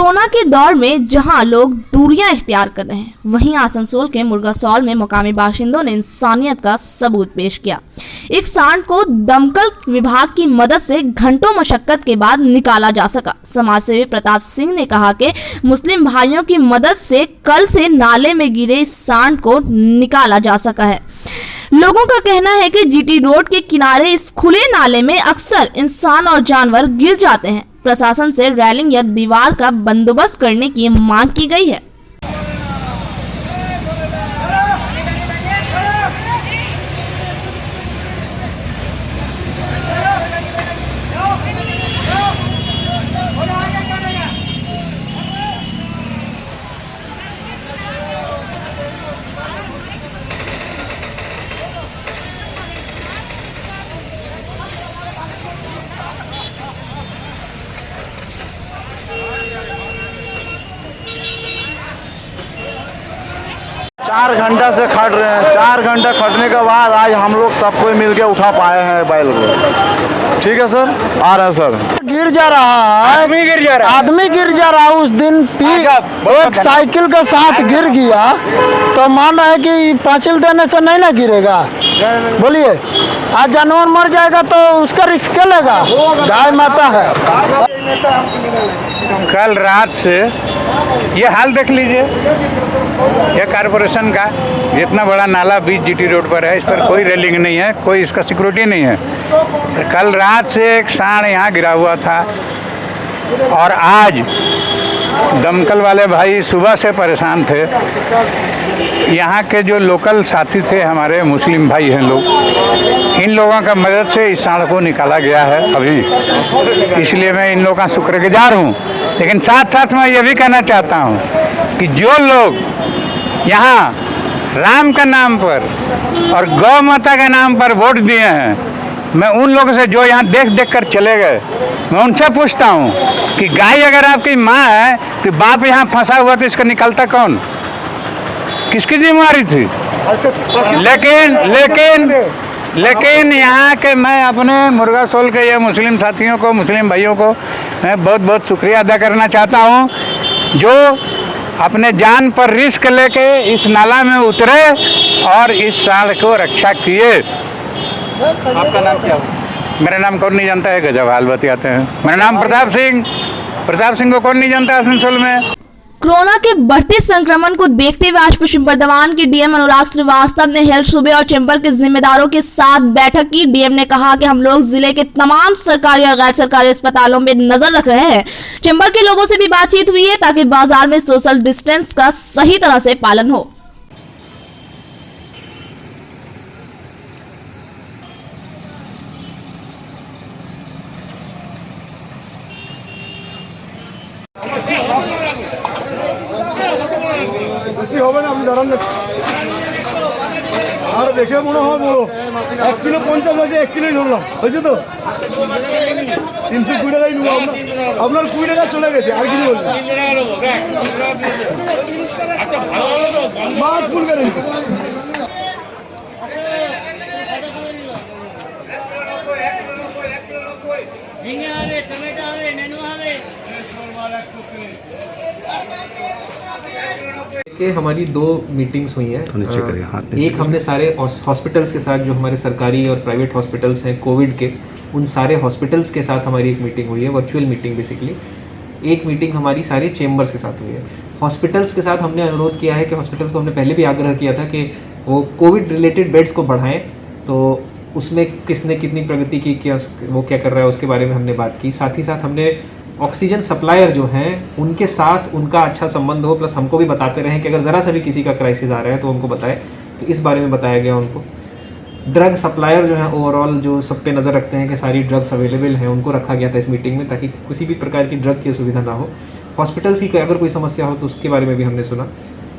Corona के दौर में जहां लोग दूरियां इख्तियार कर रहे हैं, वहीं आसनसोल के मुर्गासौल में मुकामी बाशिंदों ने इंसानियत का सबूत पेश किया। एक सांड को दमकल विभाग की मदद से घंटों मशक्कत के बाद निकाला जा सका। समाजसेवी प्रताप सिंह ने कहा कि मुस्लिम भाइयों की मदद से कल से नाले में गिरे इस सांड को निकाला जा सका है। लोगों का कहना है कि जीटी रोड के किनारे इस खुले नाले में अक्सर इंसान और जानवर गिर जाते हैं। प्रशासन से रेलिंग या दीवार का बंदोबस्त करने की मांग की गई है। चार घंटा से खट रहे हैं। 4 घंटा खटने के बाद आज हम लोग सबको मिलके उठा पाए हैं बैल को। ठीक है सर, आ रहे हैं सर। गिर जा रहा है, आदमी गिर जा रहा है। उस दिन एक साइकिल के साथ गिर गया तो मान रहा है कि पाँचिल देने से नहीं ना गिरेगा। बोलिए, आज जानवर मर जाएगा तो उसका रिस्क क्या लेगा? गाय माता है। कल रात से ये हाल देख लीजिए, ये कारपोरेशन का इतना बड़ा नाला बीच जीटी रोड पर है, इस पर कोई रेलिंग नहीं है, कोई इसका सिक्योरिटी नहीं है। कल रात से एक सांड यहाँ गिरा हुआ था और आज दमकल वाले भाई सुबह से परेशान थे। यहाँ के जो लोकल साथी थे हमारे मुस्लिम भाई हैं लोग, इन लोगों का मदद से इस सांड को निकाला गया है अभी, इसलिए मैं इन लोगों का शुक्रगुजार हूँ। लेकिन साथ साथ मैं ये भी कहना चाहता हूँ कि जो लोग यहाँ राम का नाम पर और गौ माता के नाम पर वोट दिए हैं, मैं उन लोगों से जो यहाँ देख देख कर चले गए, मैं उनसे पूछता हूँ कि गाय अगर आपकी माँ है तो बाप यहाँ फंसा हुआ तो इसका निकलता कौन? किसकी जिम्मेदारी थी? लेकिन यहाँ के मैं अपने मुर्गासोल के ये मुस्लिम साथियों को, मुस्लिम भाइयों को मैं बहुत बहुत शुक्रिया अदा करना चाहता हूँ, जो अपने जान पर रिस्क लेके इस नाला में उतरे और इस सांड को रक्षा किए। आपका नाम क्या है? मेरा नाम कौन नहीं जानता है, गजब हाल बतियाते हैं। मेरा नाम प्रताप सिंह को कौन नहीं जानता आसनसोल में। कोरोना के बढ़ते संक्रमण को देखते हुए आज पश्चिम बर्धमान के डीएम अनुराग श्रीवास्तव ने हेल्थ सूबे और चैम्बर के जिम्मेदारों के साथ बैठक की। डीएम ने कहा कि हम लोग जिले के तमाम सरकारी और गैर सरकारी अस्पतालों में नजर रख रहे हैं। चैम्बर के लोगों से भी बातचीत हुई है ताकि बाजार में सोशल डिस्टेंस का सही तरह से पालन हो। বেশি হবে না, আপনি দাঁড়ান না। আর দেখে মনে হয় বড় 1 কিলো 50 হয়েছে, 1 কিলোই ধরলাম, হয়েছে তো 320 টাকাই নেবো। আপনার 20 টাকা চলে গেছে, আর কি বলবেন? মাছ ফুল করেন कि हमारी 2 मीटिंग्स हुई हैं। एक हमने सारे हॉस्पिटल्स के साथ, जो हमारे सरकारी और प्राइवेट हॉस्पिटल्स हैं कोविड के, उन सारे हॉस्पिटल्स के साथ हमारी एक मीटिंग हुई है, वर्चुअल मीटिंग बेसिकली। एक मीटिंग हमारी सारे चेम्बर्स के साथ हुई है। हॉस्पिटल्स के साथ हमने अनुरोध किया है कि हॉस्पिटल्स को हमने पहले भी आग्रह किया था कि वो कोविड रिलेटेड बेड्स को बढ़ाएं, तो उसमें किसने कितनी प्रगति की, क्या वो क्या कर रहा है, उसके बारे में हमने बात की। साथ ही साथ हमने ऑक्सीजन सप्लायर जो हैं उनके साथ उनका अच्छा संबंध हो, प्लस हमको भी बताते रहें कि अगर ज़रा सा भी किसी का क्राइसिस आ रहा है तो उनको बताएं, तो इस बारे में बताया गया उनको। ड्रग सप्लायर जो हैं ओवरऑल जो सब पे नज़र रखते हैं कि सारी ड्रग्स अवेलेबल हैं, उनको रखा गया था इस मीटिंग में ताकि किसी भी प्रकार की ड्रग की असुविधा ना हो। हॉस्पिटल्स की अगर कोई समस्या हो तो उसके बारे में भी हमने सुना।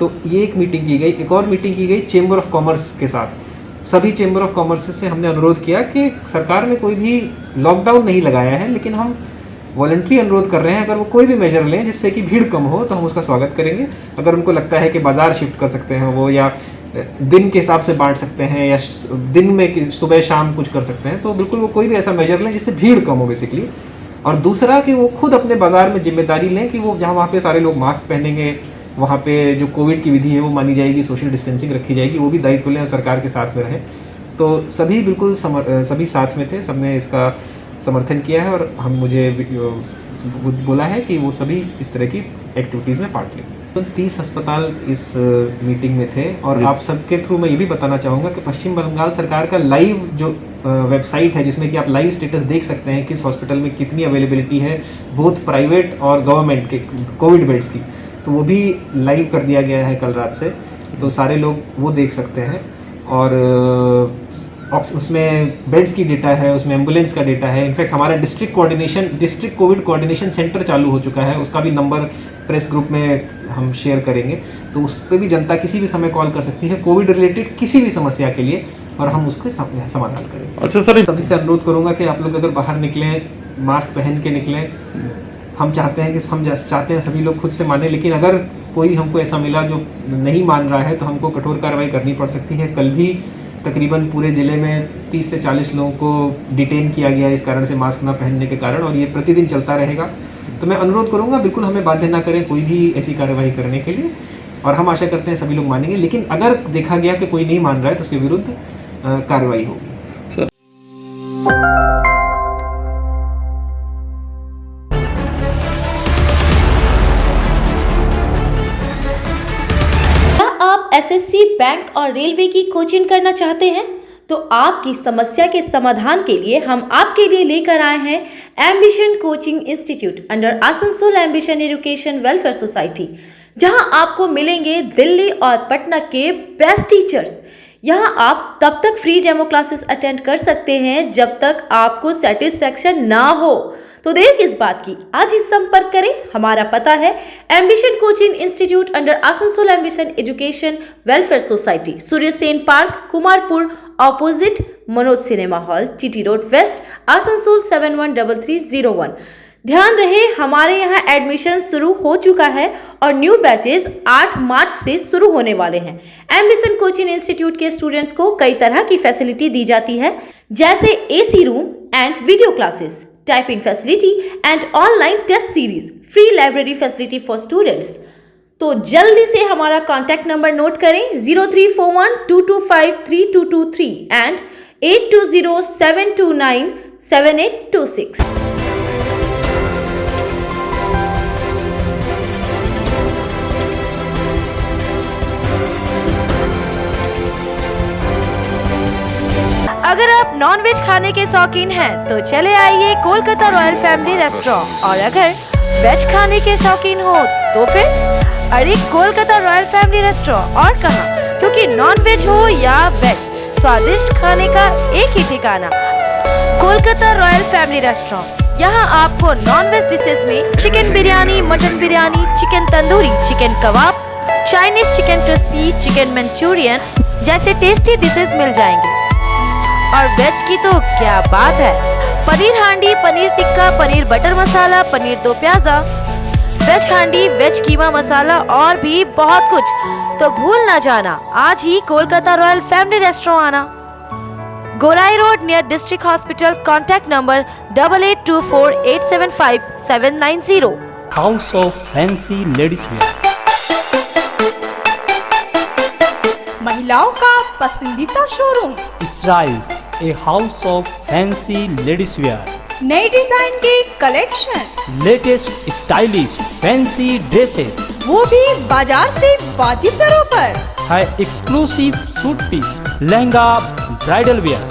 तो ये एक मीटिंग की गई। एक और मीटिंग की गई चेम्बर ऑफ कॉमर्स के साथ। सभी चेम्बर ऑफ कॉमर्स से हमने अनुरोध किया कि सरकार ने कोई भी लॉकडाउन नहीं लगाया है, लेकिन हम वॉलंटरी अनुरोध कर रहे हैं, अगर वो कोई भी मेजर लें जिससे कि भीड़ कम हो तो हम उसका स्वागत करेंगे। अगर उनको लगता है कि बाज़ार शिफ्ट कर सकते हैं वो, या दिन के हिसाब से बांट सकते हैं, या दिन में सुबह शाम कुछ कर सकते हैं, तो बिल्कुल वो कोई भी ऐसा मेजर लें जिससे भीड़ कम हो बेसिकली। और दूसरा कि वो खुद अपने बाजार में जिम्मेदारी लें कि वो जहाँ वहाँ पे सारे लोग मास्क पहनेंगे, वहाँ पे जो कोविड की विधि है वो मानी जाएगी, सोशल डिस्टेंसिंग रखी जाएगी, वो भी दायित्व लें और सरकार के साथ में रहें। तो सभी बिल्कुल सभी साथ में थे, सबने इसका समर्थन किया है और हम मुझे बोला है कि वो सभी इस तरह की एक्टिविटीज़ में पार्ट लें। तो 30 अस्पताल इस मीटिंग में थे और आप सबके थ्रू मैं ये भी बताना चाहूँगा कि पश्चिम बंगाल सरकार का लाइव जो वेबसाइट है जिसमें कि आप लाइव स्टेटस देख सकते हैं किस हॉस्पिटल में कितनी अवेलेबिलिटी है, बोथ प्राइवेट और गवर्नमेंट के कोविड बेड्स की, तो वो भी लाइव कर दिया गया है कल रात से, तो सारे लोग वो देख सकते हैं। और उसमें बेड्स की डेटा है, उसमें एम्बुलेंस का डेटा है। इनफैक्ट हमारा डिस्ट्रिक्ट कोविड कोऑर्डिनेशन सेंटर चालू हो चुका है, उसका भी नंबर प्रेस ग्रुप में हम शेयर करेंगे, तो उस पर भी जनता किसी भी समय कॉल कर सकती है कोविड रिलेटेड किसी भी समस्या के लिए और हम उसके समाधान करेंगे। अच्छा सर, सभी से अनुरोध करूंगा कि आप लोग अगर बाहर निकलें मास्क पहन के निकलें। हम चाहते हैं सभी लोग खुद से माने, लेकिन अगर कोई हमको ऐसा मिला जो नहीं मान रहा है तो हमको कठोर कार्रवाई करनी पड़ सकती है। कल भी तकरीबन पूरे ज़िले में 30 से 40 लोगों को डिटेन किया गया इस कारण से, मास्क न पहनने के कारण, और ये प्रतिदिन चलता रहेगा। तो मैं अनुरोध करूंगा बिल्कुल हमें बाध्य ना करें कोई भी ऐसी कार्रवाई करने के लिए, और हम आशा करते हैं सभी लोग मानेंगे, लेकिन अगर देखा गया कि कोई नहीं मान रहा है तो उसके विरुद्ध कार्रवाई होगी। आप एसएससी, बैंक और रेलवे की कोचिंग करना चाहते हैं तो आपकी समस्या के समाधान के लिए हम आपके लिए लेकर आए हैं ambition coaching institute under Asansol ambition education welfare society, जहां आपको मिलेंगे दिल्ली और पटना के बेस्ट टीचर्स। यहां आप तब तक फ्री डेमो क्लासेस अटेंड कर सकते हैं जब तक आपको सेटिस्फैक्शन ना हो। तो देर किस बात की, आज ही संपर्क करें। हमारा पता है ambition coaching institute under Asansol ambition education welfare society, Surya Sen park, Kumarpur, opposite Manoj cinema hall, GT road west, Asansol 713301। ध्यान रहे हमारे यहाँ एडमिशन शुरू हो चुका है और न्यू बैचेस 8 मार्च से शुरू होने वाले हैं। एम्बिशन कोचिंग इंस्टीट्यूट के स्टूडेंट्स को कई तरह की फैसिलिटी दी जाती है, जैसे AC room and video classes, typing facility and online test series, free library facility for students. तो जल्दी से हमारा कॉन्टैक्ट नंबर नोट करें 0341225323 एंड 8207297826। अगर आप नॉनवेज खाने के शौकीन हैं तो चले आइए कोलकाता रॉयल फैमिली रेस्टोरेंट, और अगर वेज खाने के शौकीन हो तो फिर अरे कोलकाता रॉयल फैमिली रेस्टोरेंट और कहां, क्योंकि नॉनवेज हो या वेज, स्वादिष्ट खाने का एक ही ठिकाना कोलकाता रॉयल फैमिली रेस्टोरेंट। यहाँ आपको नॉनवेज डिशेज में chicken biryani, mutton biryani, chicken tandoori, chicken kebab, Chinese chicken crispy, chicken Manchurian जैसे टेस्टी डिशेज मिल जाएंगे। और वेज की तो क्या बात है, पनीर हांडी, पनीर टिक्का, पनीर बटर मसाला, पनीर दो प्याजा, वेज हांडी, वेज कीमा मसाला और भी बहुत कुछ। तो भूल ना जाना आज ही कोलकाता रॉयल फैमिली रेस्टोरेंट आना। Gorai road near district hospital, contact number 8824875790। House of fancy ladies wear, महिलाओं का पसंदीदा showroom Israil, a house of fancy ladies wear, नए डिजाइन के collection, latest stylish fancy dresses, वो भी बाजार से वाजिब दरों पर, है exclusive suit piece, lehenga, bridal wear,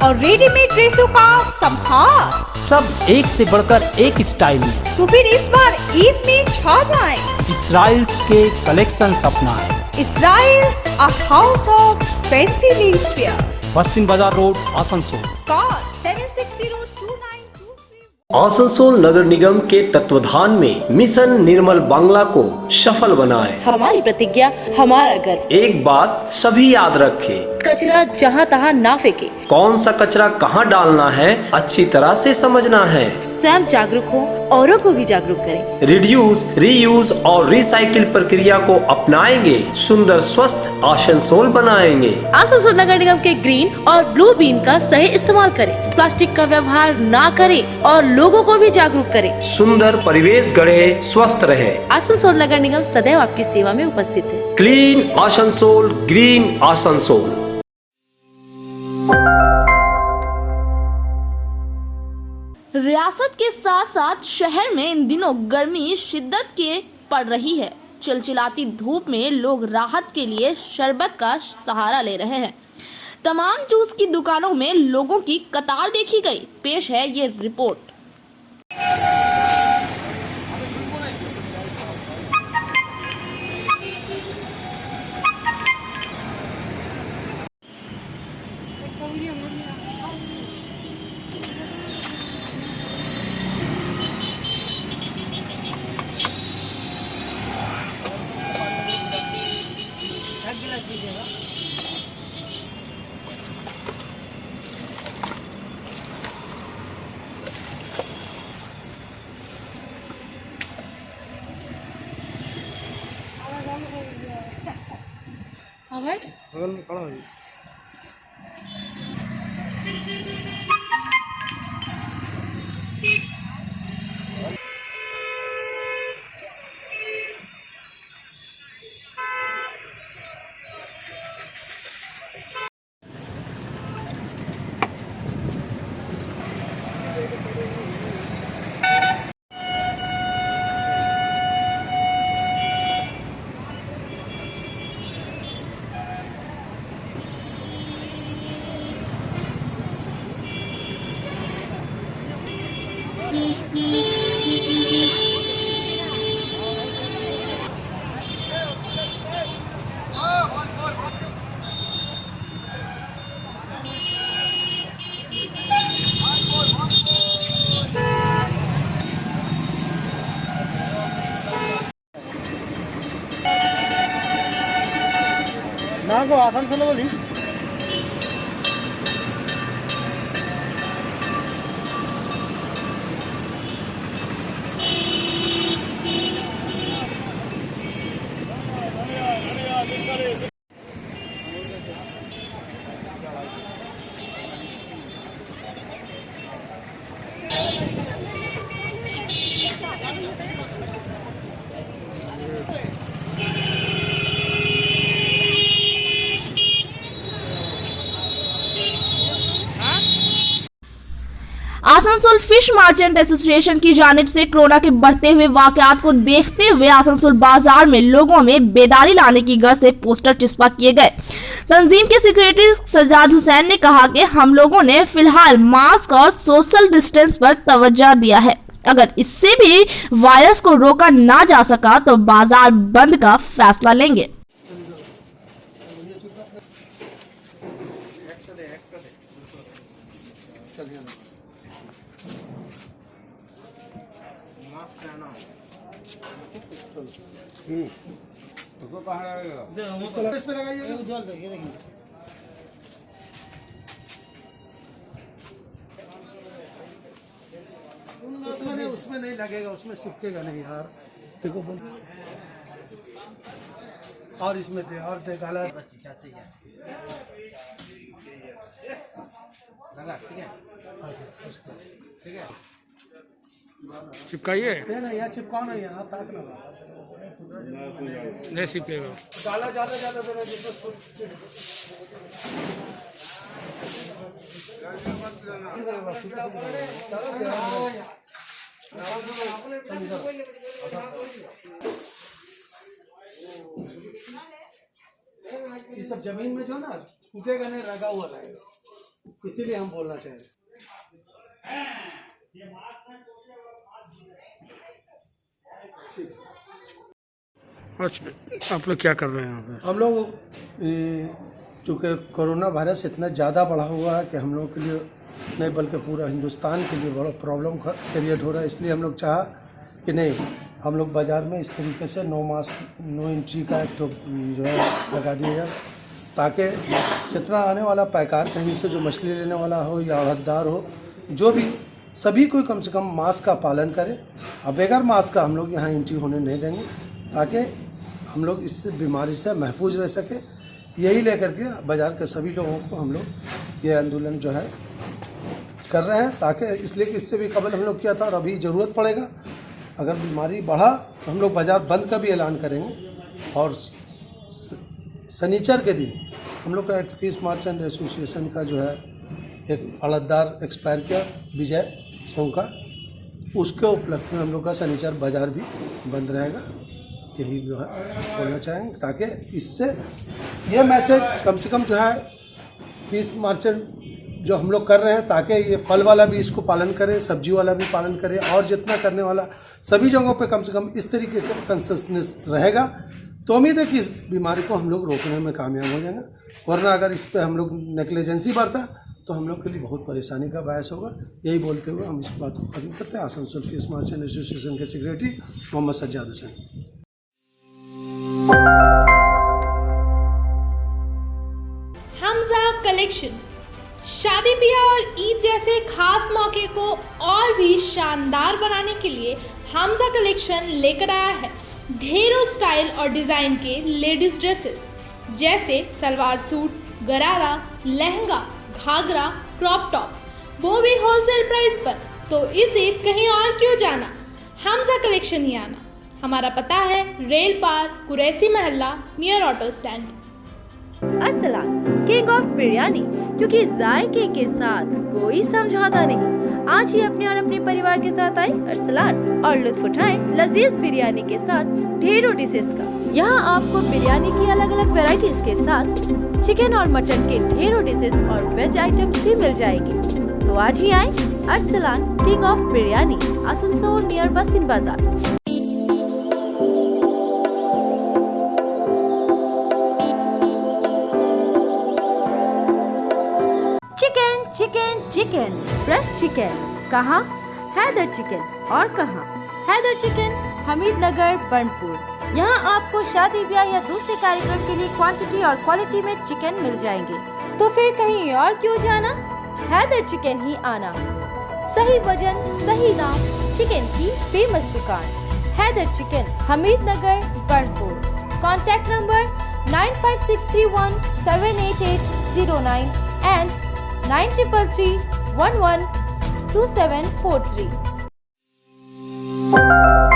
और रेडीमेड ड्रेसों का संभार, सब एक से बढ़कर एक स्टाइल में। तो फिर इस बार ईद में छा जाएं। इसराइल के कलेक्शन अपनाएं। Israil a house of fancy ladies wear, Paschim Bazar road, Asansol. Call 76029223। Asansol नगर निगम के तत्वाधान में मिशन निर्मल बांग्ला को सफल बनाएं। हमारी प्रतिज्ञा, हमारा गर्व। एक बात सभी याद रखें, कचरा जहाँ तहाँ ना फेंके। कौन सा कचरा कहाँ डालना है अच्छी तरह से समझना है। स्वयं जागरूक हो, औरों को भी जागरूक करें। रिड्यूस, रीयूज और रिसाइकिल प्रक्रिया को अपनाएंगे, सुंदर स्वस्थ आसनसोल बनाएंगे। आसनसोल नगर निगम के ग्रीन और ब्लू बीन का सही इस्तेमाल करें, प्लास्टिक का व्यवहार ना करें और लोगों को भी जागरूक करें। सुंदर परिवेश गढ़े, स्वस्थ रहे। आसनसोल नगर निगम सदैव आपकी सेवा में उपस्थित है। Clean Asansol, green Asansol. रियासत के साथ साथ शहर में इन दिनों गर्मी शिद्दत के पड़ रही है। चिलचिलाती धूप में लोग राहत के लिए शरबत का सहारा ले रहे हैं। तमाम जूस की दुकानों में लोगों की कतार देखी गई। पेश है ये रिपोर्ट। नागो आसनसोल बोली आसनसोल फिश मार्चेंट एसोसिएशन की जानिब से कोरोना के बढ़ते हुए वाकयात को देखते हुए आसनसोल बाजार में लोगों में बेदारी लाने की गर्ज से पोस्टर चिपका किए गए। तंजीम के सेक्रेटरी सज्जाद हुसैन ने कहा कि हम लोगों ने फिलहाल मास्क और सोशल डिस्टेंस पर तवज्जो दिया है। अगर इससे भी वायरस को रोका ना जा सका तो बाजार बंद का फैसला लेंगे। उसमें नहीं लगेगा, उसमें चिपकेगा नहीं यार। देखो और इसमें दे और दे काला चिपकाइए ना यार, चिपकाओ ना यहाँ ताक ना नहीं चिपकेगा। डाला ज्यादा ज्यादा देना जिसको ये सब जमीन में जो ना छूटेगा नहीं, लगा हुआ रहेगा, इसीलिए हम बोलना चाह रहे। अच्छा, आप लोग क्या कर रहे हैं? हम लोग चूँकि कोरोना वायरस इतना ज़्यादा बढ़ा हुआ है कि हम लोग के लिए नहीं बल्कि पूरा हिंदुस्तान के लिए बड़ा प्रॉब्लम क्रिएट हो रहा है, इसलिए हम लोग चाहा कि नहीं, हम लोग बाज़ार में इस तरीके से नो मास्क नो एंट्री का एक तो जो है लगा दिया जाए। ताकि जितना आने वाला पैकार कहीं से जो मछली लेने वाला हो या हकदार हो, जो भी सभी कोई कम से कम मास्क का पालन करें। अब बगैर मास्क का हम लोग यहाँ एंट्री होने नहीं देंगे, ताकि हम लोग इस बीमारी से महफूज रह सके। यही लेकर के बाज़ार के सभी लोगों को हम लोग ये आंदोलन जो है कर रहे हैं, ताकि इसलिए कि इससे भी कबल हम लोग किया था और अभी ज़रूरत पड़ेगा। अगर बीमारी बढ़ा तो हम लोग बाज़ार बंद का भी ऐलान करेंगे। और शनिचर के दिन हम लोग का एक फिश मर्चेंट एसोसिएशन का जो है एक अड़ददार एक्सपायर किया विजय सोंका, उसके उपलक्ष्य में हम लोग का शनिचर बाज़ार भी बंद रहेगा। यही जो है बोलना चाहेंगे, ताकि इससे ये मैसेज कम से कम जो है फिश मर्चेंट जो हम लोग कर रहे हैं, ताकि ये फल वाला भी इसको पालन करे, सब्जी वाला भी पालन करे, और जितना करने वाला सभी जगहों पे कम से कम इस तरीके का कंसिस्टेंस रहेगा तो उम्मीद है कि इस बीमारी को हम लोग रोकने में कामयाब हो जाएंगे। वरना अगर इस पे हम लोग नेग्लिजेंसी बरता तो हम लोग के लिए बहुत परेशानी का बायस होगा। यही बोलते हुए हम इस बात को खत्म करते हैं। आसनसोल फिश मर्चेंट एसोसिएशन के सेक्रेटरी मोहम्मद सज्जाद हुसैन। हमजा कलेक्शन शादी ब्याह और ईद जैसे खास मौके को और भी शानदार बनाने के लिए हमजा कलेक्शन लेकर आया है ढेरों स्टाइल और डिज़ाइन के लेडीज़ ड्रेसेस, जैसे सलवार सूट, गरारा, लहंगा, घाघरा, क्रॉप टॉप, वो भी होलसेल प्राइस पर। तो इस ईद कहीं और क्यों जाना, हमजा कलेक्शन ही आना। हमारा पता है Rail Par, Quraishi Mohalla, near auto stand. Arsalan king of biryani, क्योंकि जायके के साथ कोई समझौता नहीं। आज ही अपने और अपने परिवार के साथ आए अरसलान और लुत्फ उठाएं लजीज बिरयानी के साथ ढेरों डिशेस का। यहाँ आपको बिरयानी की अलग अलग वैरायटीज के साथ चिकन और मटन के ढेरों डिशेस और वेज आइटम्स भी मिल जाएंगे। तो आज ही आए Arsalan king of biryani, Asansol near Bastin Bazar. Chicken chicken fresh chicken कहाँ? हैदर चिकन। और कहाँ? हैदर चिकन, हमीद नगर, बर्नपुर। यहाँ आपको शादी ब्याह या दूसरे कार्यक्रम के लिए क्वांटिटी और क्वालिटी में चिकन मिल जाएंगे। तो फिर कहीं और क्यों जाना, हैदर चिकन ही आना। सही वजन, सही दाम, चिकन की फेमस दुकान Haider chicken, Hamid Nagar, Burnpur. Contact number 9563178809 and 9333112743।